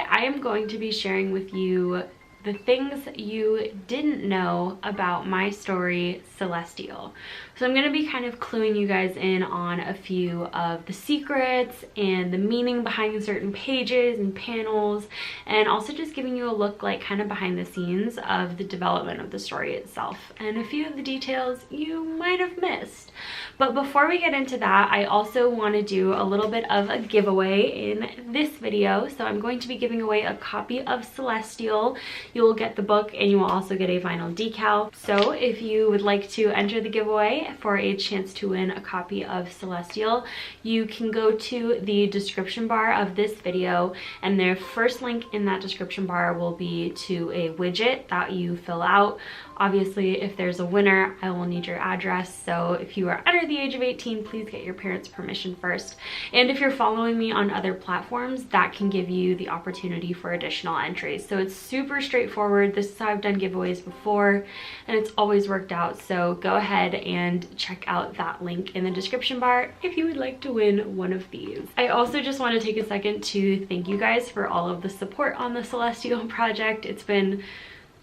I am going to be sharing with you the things you didn't know about my story, Celestial. So I'm going to be kind of cluing you guys in on a few of the secrets and the meaning behind certain pages and panels, and also just giving you a look like kind of behind the scenes of the development of the story itself and a few of the details you might have missed. But before we get into that, I also want to do a little bit of a giveaway in this video. So I'm going to be giving away a copy of Celestial. You will get the book and you will also get a vinyl decal. So if you would like to enter the giveaway for a chance to win a copy of Celestial, you can go to the description bar of this video, and their first link in that description bar will be to a widget that you fill out. Obviously, if there's a winner, I will need your address. So if you are under the age of 18, please get your parents' permission first. And if you're following me on other platforms, that can give you the opportunity for additional entries. So it's super straightforward. This is how I've done giveaways before, and it's always worked out. So go ahead and check out that link in the description bar if you would like to win one of these. I also just want to take a second to thank you guys for all of the support on the Celestial project. It's been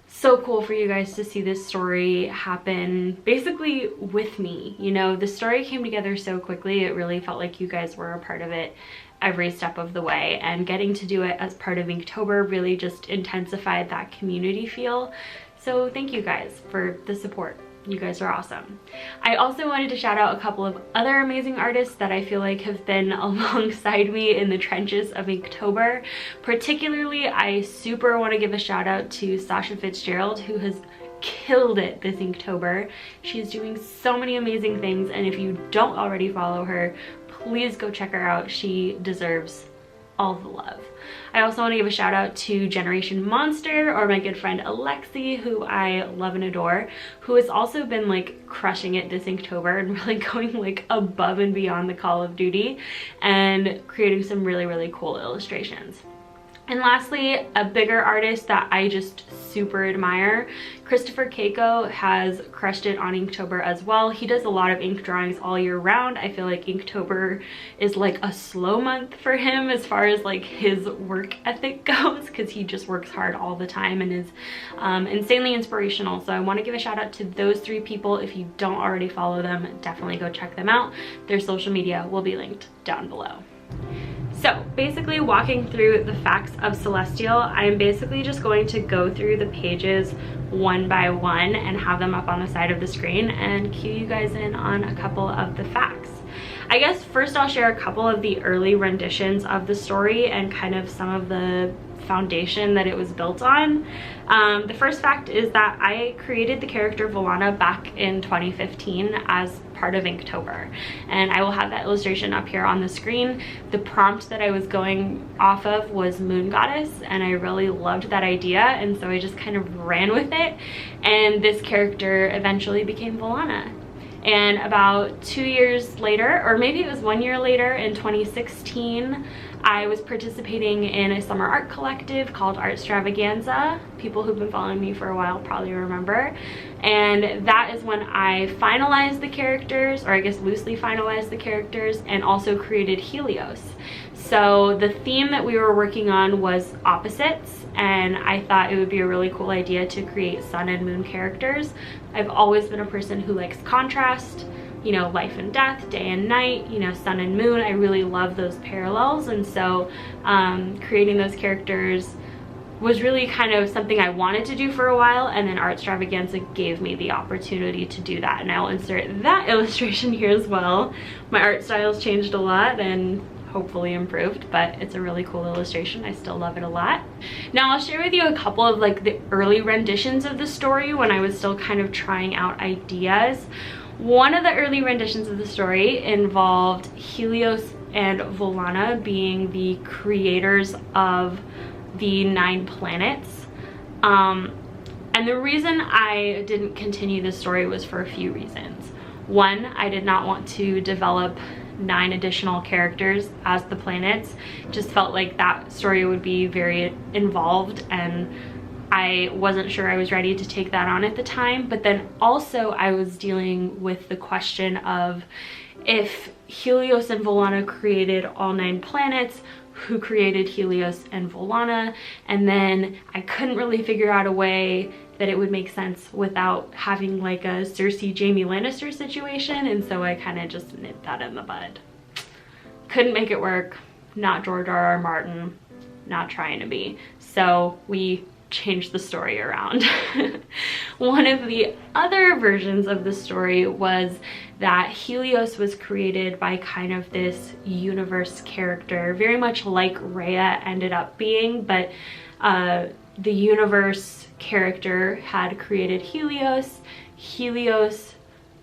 so cool for you guys to see this story happen basically with me. You know, the story came together so quickly. It really felt like you guys were a part of it every step of the way, and getting to do it as part of Inktober really just intensified that community feel. So thank you guys for the support. You guys are awesome. I also wanted to shout out a couple of other amazing artists that I feel like have been alongside me in the trenches of Inktober. Particularly, I super want to give a shout out to Sasha Fitzgerald, who has killed it this Inktober. She's doing so many amazing things, and if you don't already follow her, please go check her out. She deserves all the love. I also want to give a shout out to Generation Monster, or my good friend Alexi, who I love and adore, who has also been like crushing it this Inktober and really going like above and beyond the call of duty and creating some really cool illustrations. And lastly, a bigger artist that I just super admire, Christopher Keiko, has crushed it on Inktober as well. He does a lot of ink drawings all year round. I feel like Inktober is like a slow month for him as far as like his work ethic goes, because he just works hard all the time and is insanely inspirational. So I want to give a shout out to those three people. If you don't already follow them, definitely go check them out. Their social media will be linked down below. So basically, walking through the facts of Celestial, I'm basically just going to go through the pages one by one and have them up on the side of the screen and cue you guys in on a couple of the facts. I guess first I'll share a couple of the early renditions of the story and kind of some of the foundation that it was built on. The first fact is that I created the character Volana back in 2015 as part of Inktober, and I will have that illustration up here on the screen. The prompt that I was going off of was Moon Goddess, and I really loved that idea, and so I just kind of ran with it, and this character eventually became Volana. And about 2 years later, or maybe it was 1 year later, in 2016, I was participating in a summer art collective called Artstravaganza. People who've been following me for a while probably remember. And that is when I finalized the characters, or I guess loosely finalized the characters, and also created Helios. So the theme that we were working on was opposites, and I thought it would be a really cool idea to create sun and moon characters. I've always been a person who likes contrast, you know, life and death, day and night, you know, sun and moon. I really love those parallels, and so creating those characters was really kind of something I wanted to do for a while, and then Artstravaganza gave me the opportunity to do that, and I'll insert that illustration here as well. My art style's changed a lot and hopefully improved, but it's a really cool illustration. I still love it a lot. Now I'll share with you a couple of like the early renditions of the story when I was still kind of trying out ideas. One of the early renditions of the story involved Helios and Volana being the creators of the 9 planets. And the reason I didn't continue this story was for a few reasons. One, I did not want to develop 9 additional characters as the planets. Just felt like that story would be very involved, and I wasn't sure I was ready to take that on at the time. But then also I was dealing with the question of, if Helios and Volana created all 9 planets, who created Helios and Volana, and then I couldn't really figure out a way that it would make sense without having like a Cersei Jaime Lannister situation, and so I kind of just nipped that in the bud. Couldn't make it work. Not George R.R. Martin, not trying to be. So we changed the story around. One of the other versions of the story was that Helios was created by kind of this universe character, very much like Rhea ended up being, but the universe character had created Helios. Helios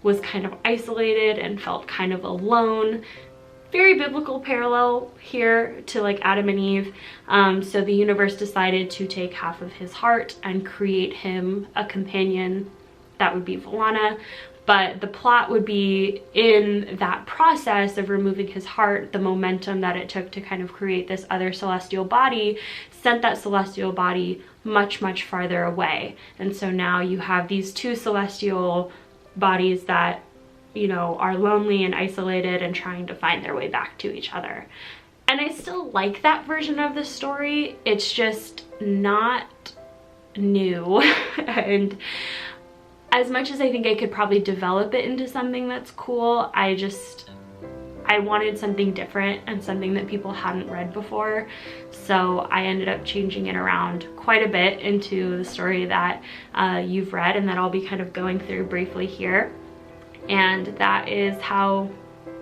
was kind of isolated and felt kind of alone. Very biblical parallel here to like Adam and Eve. So the universe decided to take half of his heart and create him a companion that would be Volana. But the plot would be in that process of removing his heart, the momentum that it took to kind of create this other celestial body sent that celestial body much, much farther away. And so now you have these two celestial bodies that, you know, are lonely and isolated and trying to find their way back to each other. And I still like that version of the story. It's just not new. And as much as I think I could probably develop it into something that's cool, I wanted something different and something that people hadn't read before. So I ended up changing it around quite a bit into the story that you've read and that I'll be kind of going through briefly here. And that is how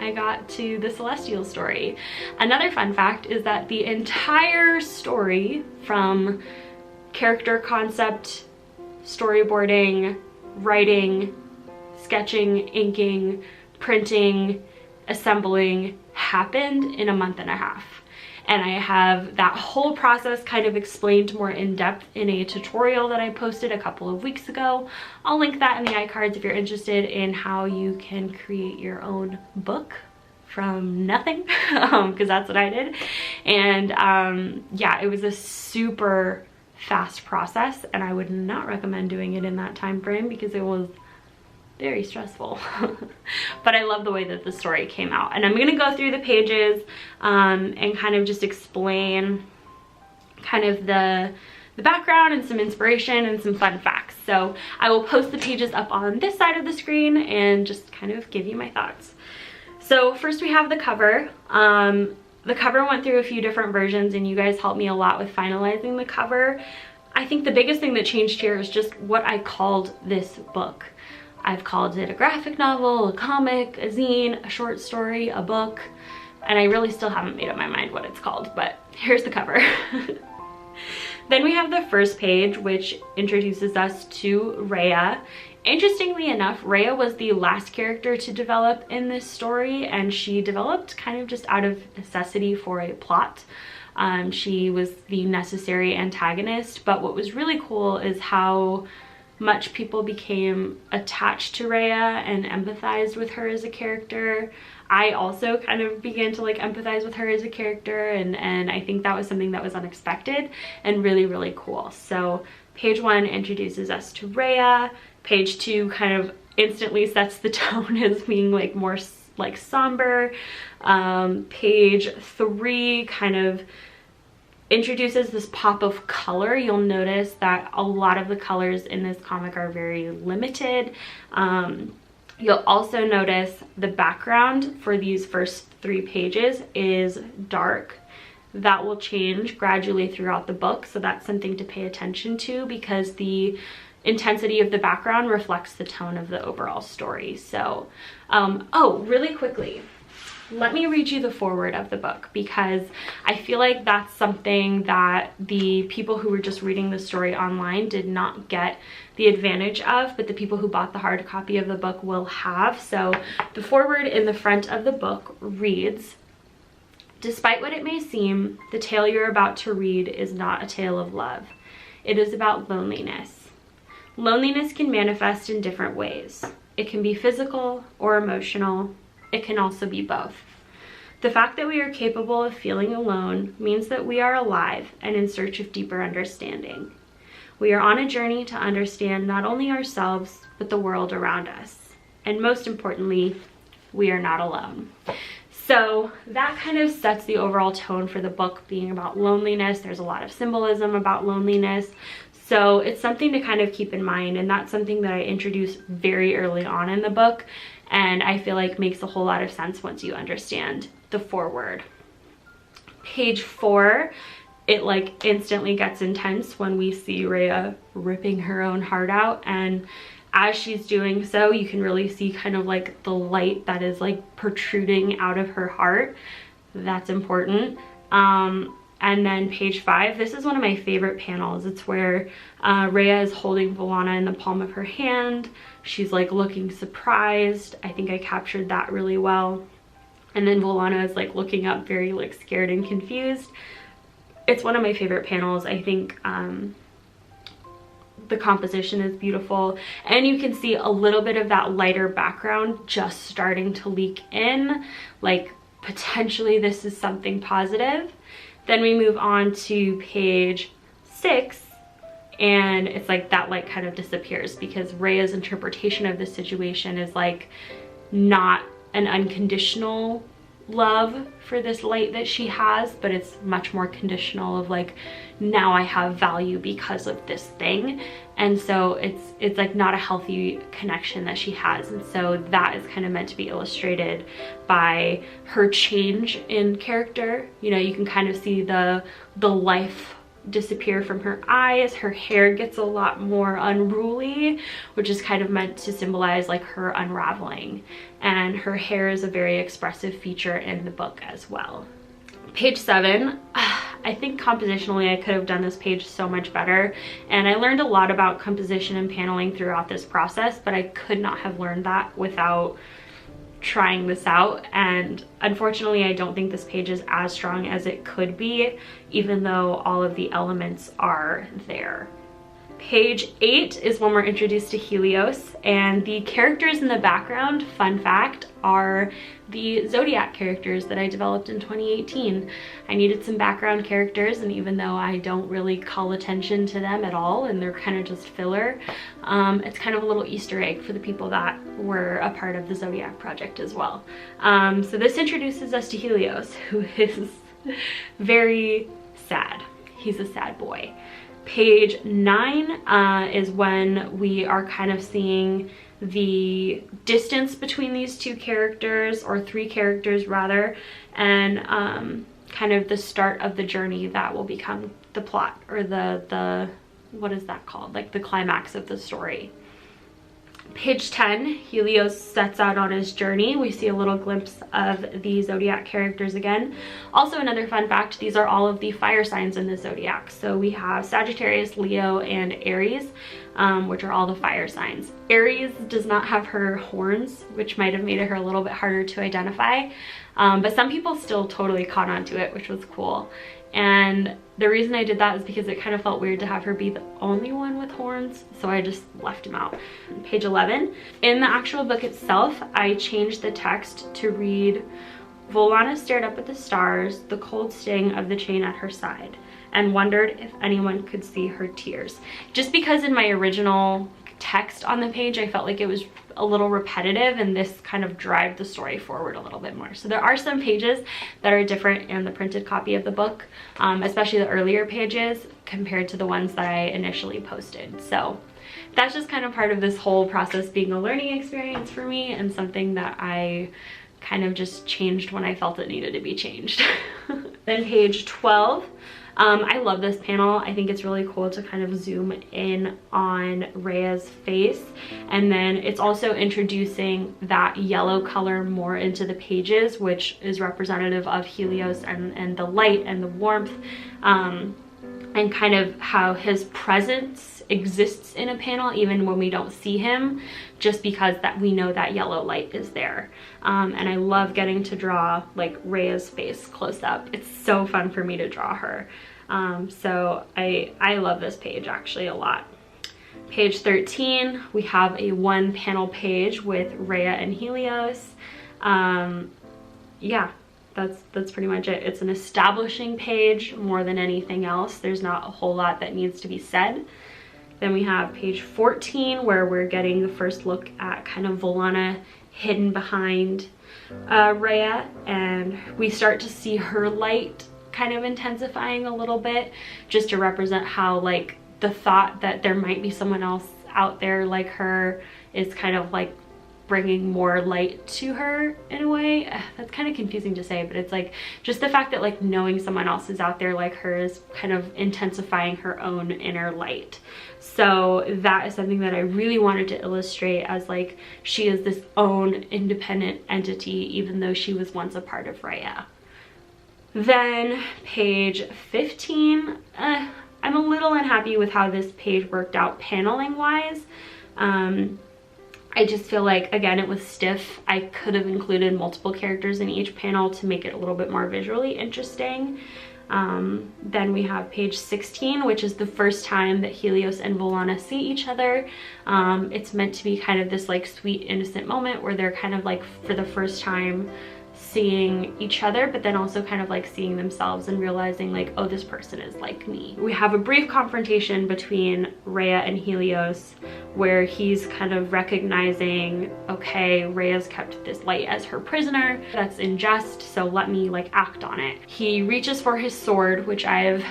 I got to the Celestial story. Another fun fact is that the entire story, from character concept, storyboarding, writing, sketching, inking, printing, assembling, happened in a month and a half. And I have that whole process kind of explained more in depth in a tutorial that I posted a couple of weeks ago. I'll link that in the iCards if you're interested in how you can create your own book from nothing, because that's what I did. And yeah, it was a super fast process, and I would not recommend doing it in that time frame because it was very stressful. But I love the way that the story came out, and I'm gonna go through the pages and kind of just explain kind of the background and some inspiration and some fun facts. So I will post the pages up on this side of the screen and just kind of give you my thoughts. So first we have the cover. The cover went through a few different versions, and you guys helped me a lot with finalizing the cover. I think the biggest thing that changed here is just what I called this book. I've called it a graphic novel, a comic, a zine, a short story, a book, and I really still haven't made up my mind what it's called, but here's the cover. Then we have the first page, which introduces us to Rhea. Interestingly enough, Rhea was the last character to develop in this story, and she developed kind of just out of necessity for a plot. She was the necessary antagonist, but what was really cool is how much people became attached to Rhea and empathized with her as a character. I also kind of began to like empathize with her as a character, and I think that was something that was unexpected and really, really cool. So page 1 introduces us to Rhea. Page 2 kind of instantly sets the tone as being like more like somber. Page 3 kind of introduces this pop of color. You'll notice that a lot of the colors in this comic are very limited. You'll also notice the background for these first 3 pages is dark. That will change gradually throughout the book, so that's something to pay attention to because the intensity of the background reflects the tone of the overall story. So, oh, really quickly, let me read you the foreword of the book because I feel like that's something that the people who were just reading the story online did not get the advantage of, but the people who bought the hard copy of the book will have. So the foreword in the front of the book reads, "Despite what it may seem, the tale you're about to read is not a tale of love. It is about loneliness. Loneliness can manifest in different ways. It can be physical or emotional. It can also be both. The fact that we are capable of feeling alone means that we are alive and in search of deeper understanding. We are on a journey to understand not only ourselves, but the world around us. And most importantly, we are not alone." So that kind of sets the overall tone for the book, being about loneliness. There's a lot of symbolism about loneliness. So it's something to kind of keep in mind, and that's something that I introduced very early on in the book, and I feel like makes a whole lot of sense once you understand the foreword. Page 4, it like instantly gets intense when we see Rhea ripping her own heart out, and as she's doing so, you can really see kind of like the light that is like protruding out of her heart. That's important. And then page 5, this is one of my favorite panels. It's where Rhea is holding Volana in the palm of her hand. She's like looking surprised. I think I captured that really well. And then Volana is like looking up very like scared and confused. It's one of my favorite panels. I think the composition is beautiful, and you can see a little bit of that lighter background just starting to leak in, like potentially this is something positive. Then we move on to page 6, and it's like that light kind of disappears because Rhea's interpretation of this situation is like not an unconditional love for this light that she has, but it's much more conditional of like, now I have value because of this thing. And so it's like not a healthy connection that she has. And so that is kind of meant to be illustrated by her change in character. You know, you can kind of see the life disappear from her eyes. Her hair gets a lot more unruly, which is kind of meant to symbolize like her unraveling. And her hair is a very expressive feature in the book as well. Page 7, I think compositionally I could have done this page so much better, and I learned a lot about composition and paneling throughout this process, but I could not have learned that without trying this out. And unfortunately, I don't think this page is as strong as it could be, even though all of the elements are there. Page 8 is when we're introduced to Helios, and the characters in the background, fun fact, are the Zodiac characters that I developed in 2018. I needed some background characters, and even though I don't really call attention to them at all and they're kind of just filler, it's kind of a little Easter egg for the people that were a part of the Zodiac project as well. So this introduces us to Helios, who is very sad. He's a sad boy. Page 9 is when we are kind of seeing the distance between these two characters, or three characters rather, and kind of the start of the journey that will become the plot, or the what is that called, like the climax of the story. Page 10, Helios sets out on his journey. We see a little glimpse of the Zodiac characters again. Also, another fun fact, these are all of the fire signs in the Zodiac. So we have Sagittarius, Leo, and Aries, which are all the fire signs. Aries does not have her horns, which might have made her a little bit harder to identify, but some people still totally caught on to it, which was cool. And the reason I did that is because it kind of felt weird to have her be the only one with horns, so I just left him out. Page 11. In the actual book itself, I changed the text to read, Volana stared up at the stars, the cold sting of the chain at her side, and wondered if anyone could see her tears. Just because in my original text on the page, I felt like it was a little repetitive, and this kind of drive the story forward a little bit more. So there are some pages that are different in the printed copy of the book, especially the earlier pages compared to the ones that I initially posted. So that's just kind of part of this whole process being a learning experience for me, and something that I kind of just changed when I felt it needed to be changed. Then page 12. I love this panel. I think it's really cool to kind of zoom in on Rhea's face, and then it's also introducing that yellow color more into the pages, which is representative of Helios and the light and the warmth, and kind of how his presence exists in a panel even when we don't see him, just because that we know that yellow light is there. And I love getting to draw like Rhea's face close up. It's so fun for me to draw her. So I love this page actually a lot. Page 13, we have a one panel page with Rhea and Helios. Yeah, that's pretty much it. It's an establishing page more than anything else. There's not a whole lot that needs to be said. Then we have page 14, where we're getting the first look at kind of Volana hidden behind Rhea, and we start to see her light kind of intensifying a little bit, just to represent how like the thought that there might be someone else out there like her is kind of like bringing more light to her in a way. That's kind of confusing to say, but it's like just the fact that like knowing someone else is out there like her is kind of intensifying her own inner light. So that is something that I really wanted to illustrate, as like she is this own independent entity even though she was once a part of Rhea. Then page 15, I'm a little unhappy with how this page worked out paneling wise. I just feel like, again, it was stiff. I could have included multiple characters in each panel to make it a little bit more visually interesting. Then we have page 16, which is the first time that Helios and Volana see each other. It's meant to be kind of this like sweet, innocent moment where they're kind of like for the first time seeing each other, but then also kind of like seeing themselves and realizing like, oh, this person is like me. We have a brief confrontation between Rhea and Helios where he's kind of recognizing, okay, Rhea's kept this light as her prisoner. That's unjust, so let me like act on it. He reaches for his sword, which I've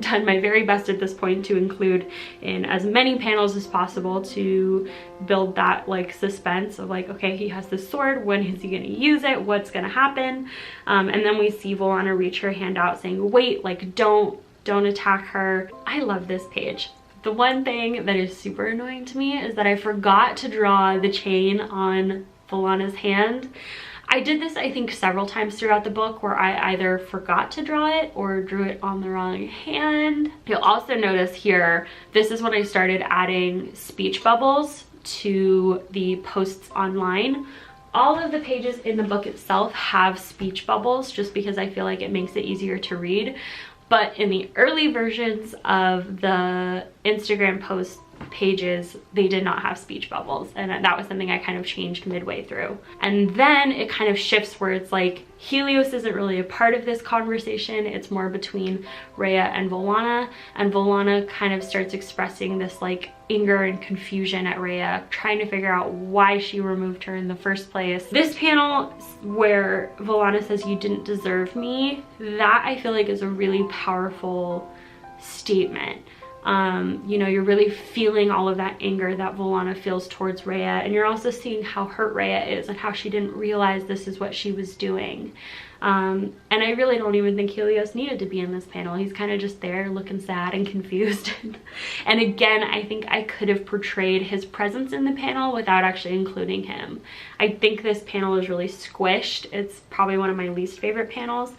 done my very best at this point to include in as many panels as possible to build that like suspense of like, okay, he has this sword, when is he gonna use it, what's gonna happen? And then we see Volana reach her hand out saying, wait, like don't attack her. I love this page. The one thing that is super annoying to me is that I forgot to draw the chain on Volana's hand. I did this, I think, several times throughout the book where I either forgot to draw it or drew it on the wrong hand. You'll also notice here, this is when I started adding speech bubbles to the posts online. All of the pages in the book itself have speech bubbles just because I feel like it makes it easier to read. But in the early versions of the Instagram post pages, they did not have speech bubbles, and that was something I kind of changed midway through. And then it kind of shifts where it's like Helios isn't really a part of this conversation, it's more between Rhea and Volana kind of starts expressing this like anger and confusion at Rhea, trying to figure out why she removed her in the first place. This panel where Volana says, "You didn't deserve me," that I feel like is a really powerful statement. You know, you're really feeling all of that anger that Volana feels towards Rhea, and you're also seeing how hurt Rhea is and how she didn't realize this is what she was doing. And I really don't even think Helios needed to be in this panel. He's kind of just there looking sad and confused. And again, I think I could have portrayed his presence in the panel without actually including him. I think this panel is really squished. It's probably one of my least favorite panels.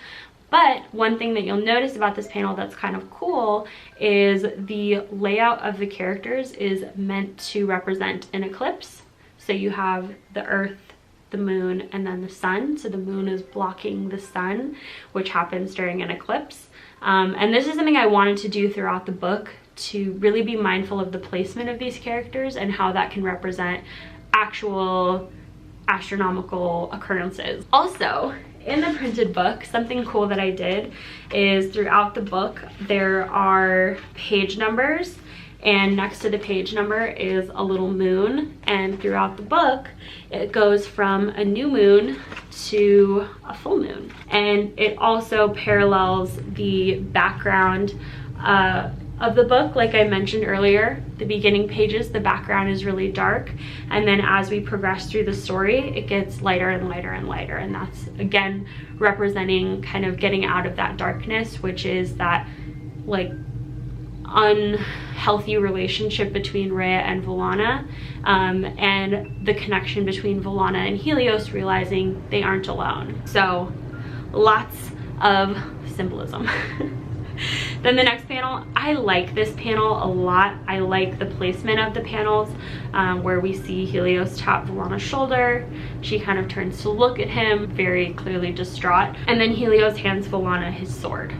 But one thing that you'll notice about this panel that's kind of cool is the layout of the characters is meant to represent an eclipse. So you have the Earth, the moon, and then the sun. So the moon is blocking the sun, which happens during an eclipse. And this is something I wanted to do throughout the book, to really be mindful of the placement of these characters and how that can represent actual astronomical occurrences. Also, in the printed book, something cool that I did is throughout the book there are page numbers, and next to the page number is a little moon, and throughout the book it goes from a new moon to a full moon. And it also parallels the background of the book. Like I mentioned earlier, the beginning pages, the background is really dark, and then as we progress through the story it gets lighter and lighter and lighter, and that's again representing kind of getting out of that darkness, which is that like unhealthy relationship between Rhea and Volana, and the connection between Volana and Helios, realizing they aren't alone. So lots of symbolism. Then the next panel, I like this panel a lot. I like the placement of the panels, where we see Helios tap Volana's shoulder. She kind of turns to look at him, very clearly distraught. And then Helios hands Volana his sword.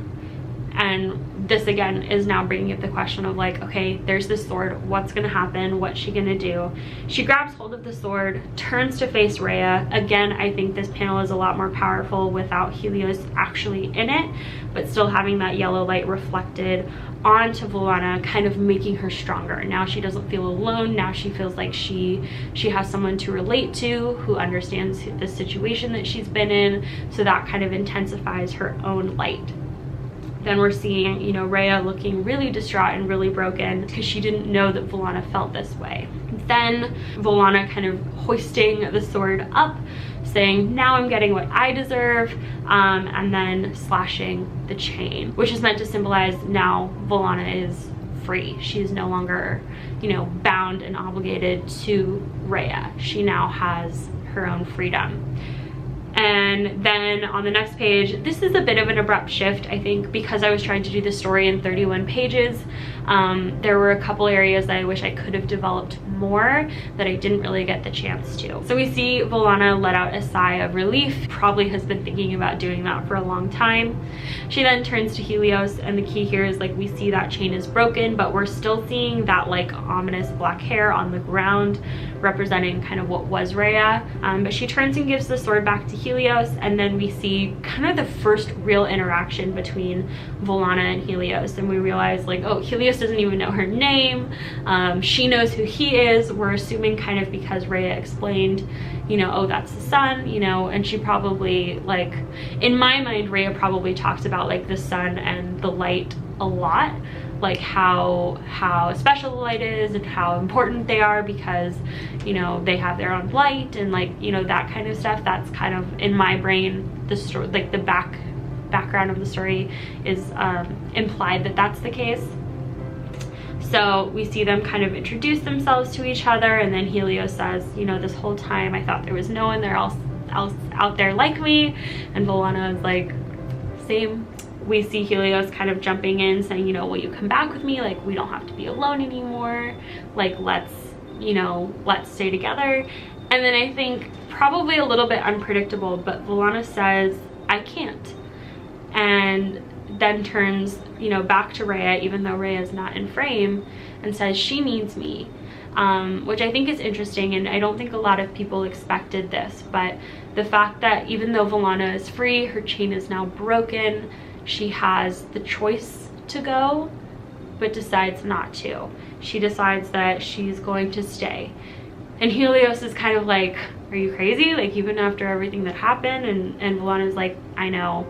And this again is now bringing up the question of like, okay, there's this sword, what's gonna happen, what's she gonna do? She grabs hold of the sword, turns to face Rhea. Again, I think this panel is a lot more powerful without Helios actually in it, but still having that yellow light reflected onto Volana, kind of making her stronger. Now she doesn't feel alone. Now she feels like she has someone to relate to who understands the situation that she's been in, so that kind of intensifies her own light. Then we're seeing, you know, Rhea looking really distraught and really broken because she didn't know that Volana felt this way. Then Volana kind of hoisting the sword up, saying, now I'm getting what I deserve, and then slashing the chain, which is meant to symbolize now Volana is free. She is no longer, you know, bound and obligated to Rhea. She now has her own freedom. And then on the next page, this is a bit of an abrupt shift, I think, because I was trying to do the story in 31 pages. There were a couple areas that I wish I could have developed more that I didn't really get the chance to. So we see Volana let out a sigh of relief, probably has been thinking about doing that for a long time. She then turns to Helios, and the key here is like we see that chain is broken, but we're still seeing that like ominous black hair on the ground representing kind of what was Rhea. But she turns and gives the sword back to Helios, and then we see kind of the first real interaction between Volana and Helios, and we realize like, oh, Helios doesn't even know her name. She knows who he is. We're assuming kind of because Rhea explained, you know, oh, that's the sun, you know, and she probably, like, in my mind, Rhea probably talks about like the sun and the light a lot, like how special the light is and how important they are because, you know, they have their own light and like, you know, that kind of stuff. That's kind of in my brain, the story, like the background of the story is implied that that's the case. So we see them kind of introduce themselves to each other, and then Helios says, you know, this whole time I thought there was no one else out there like me, and Volana is like, same. We see Helios kind of jumping in saying, you know, will you come back with me? Like, we don't have to be alone anymore. Like, let's, you know, let's stay together. And then I think probably a little bit unpredictable, but Volana says, I can't. And then turns, you know, back to Rhea, even though Rhea is not in frame, and says she needs me, which I think is interesting, and I don't think a lot of people expected this, but the fact that even though Volana is free, her chain is now broken, she has the choice to go, but decides not to. She decides that she's going to stay. And Helios is kind of like, are you crazy? Like, even after everything that happened? And Volana is like, I know,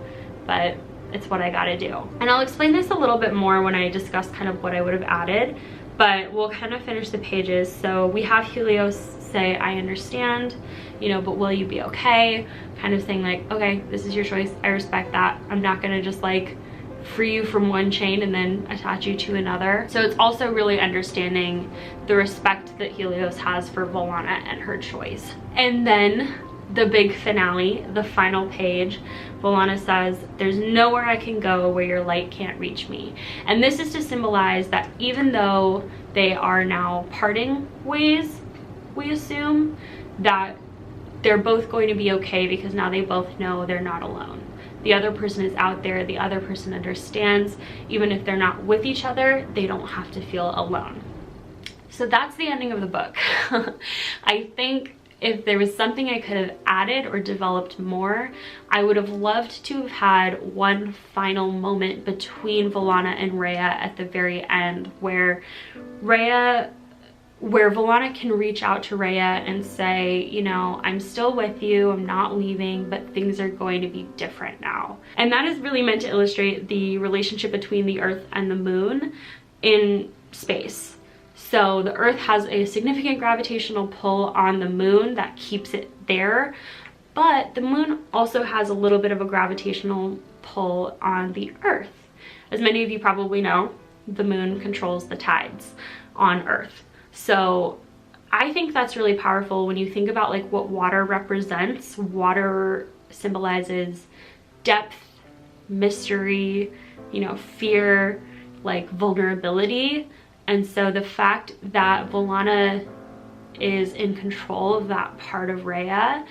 but it's what I gotta do. And I'll explain this a little bit more when I discuss kind of what I would have added, but we'll kind of finish the pages. So we have Helios say, I understand, you know, but will you be okay? Kind of saying like, okay, this is your choice, I respect that. I'm not gonna just like free you from one chain and then attach you to another. So it's also really understanding the respect that Helios has for Volana and her choice. And then the big finale, the final page, Volana says, there's nowhere I can go where your light can't reach me. And this is to symbolize that even though they are now parting ways, we assume that they're both going to be okay because now they both know they're not alone. The other person is out there, the other person understands. Even if they're not with each other, they don't have to feel alone. So that's the ending of the book. I think if there was something I could have added or developed more, I would have loved to have had one final moment between Volana and Rhea at the very end where Volana can reach out to Rhea and say, you know, I'm still with you, I'm not leaving, but things are going to be different now. And that is really meant to illustrate the relationship between the Earth and the Moon in space. So the Earth has a significant gravitational pull on the Moon that keeps it there, but the Moon also has a little bit of a gravitational pull on the Earth. As many of you probably know, the Moon controls the tides on Earth. So I think that's really powerful when you think about like what water represents. Water symbolizes depth, mystery, you know, fear, like vulnerability. And so the fact that Volana is in control of that part of Rhea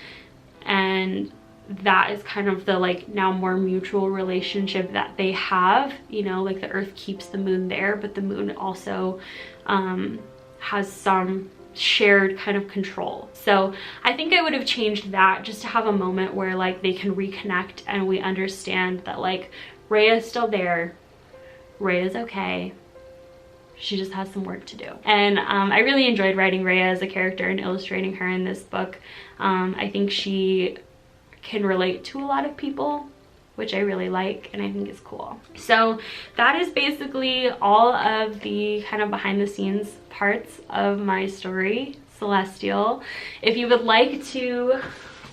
and that is kind of the like now more mutual relationship that they have, you know, like the earth keeps the moon there, but the moon also has some shared kind of control. So I think I would have changed that just to have a moment where like they can reconnect and we understand that like Rhea is still there, Rhea is okay, she just has some work to do. And I really enjoyed writing Rhea as a character and illustrating her in this book. I think she can relate to a lot of people, which I really like and I think is cool. So that is basically all of the kind of behind the scenes parts of my story, Celestial. If you would like to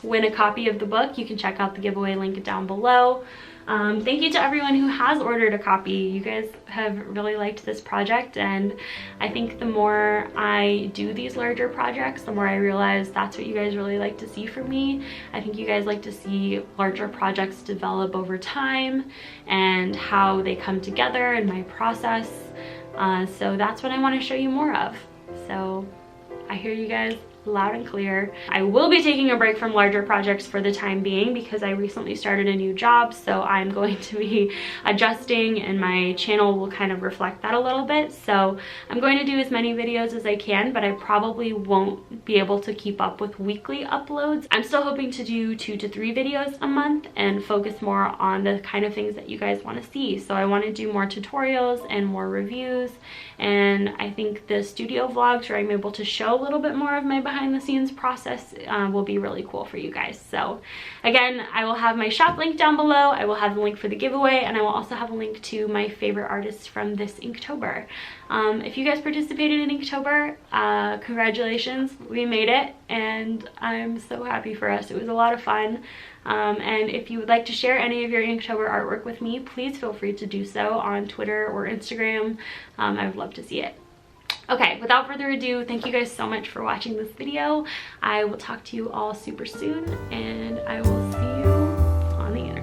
win a copy of the book, you can check out the giveaway link down below. Thank you to everyone who has ordered a copy. You guys have really liked this project, and I think the more I do these larger projects, the more I realize that's what you guys really like to see from me. I think you guys like to see larger projects develop over time and how they come together in my process. So that's what I want to show you more of. So I hear you guys loud and clear. I will be taking a break from larger projects for the time being because I recently started a new job, so I'm going to be adjusting and my channel will kind of reflect that a little bit. So I'm going to do as many videos as I can, but I probably won't be able to keep up with weekly uploads. I'm still hoping to do 2 to 3 videos a month and focus more on the kind of things that you guys want to see. So I want to do more tutorials and more reviews, and I think the studio vlogs where I'm able to show a little bit more of my behind the scenes process will be really cool for you guys. So again, I will have my shop link down below, I will have the link for the giveaway, and I will also have a link to my favorite artists from this Inktober. If you guys participated in Inktober, congratulations, we made it, and I'm so happy for us. It was a lot of fun. And if you would like to share any of your Inktober artwork with me, please feel free to do so on Twitter or Instagram. I would love to see it. Okay, without further ado, thank you guys so much for watching this video. I will talk to you all super soon, and I will see you on the internet.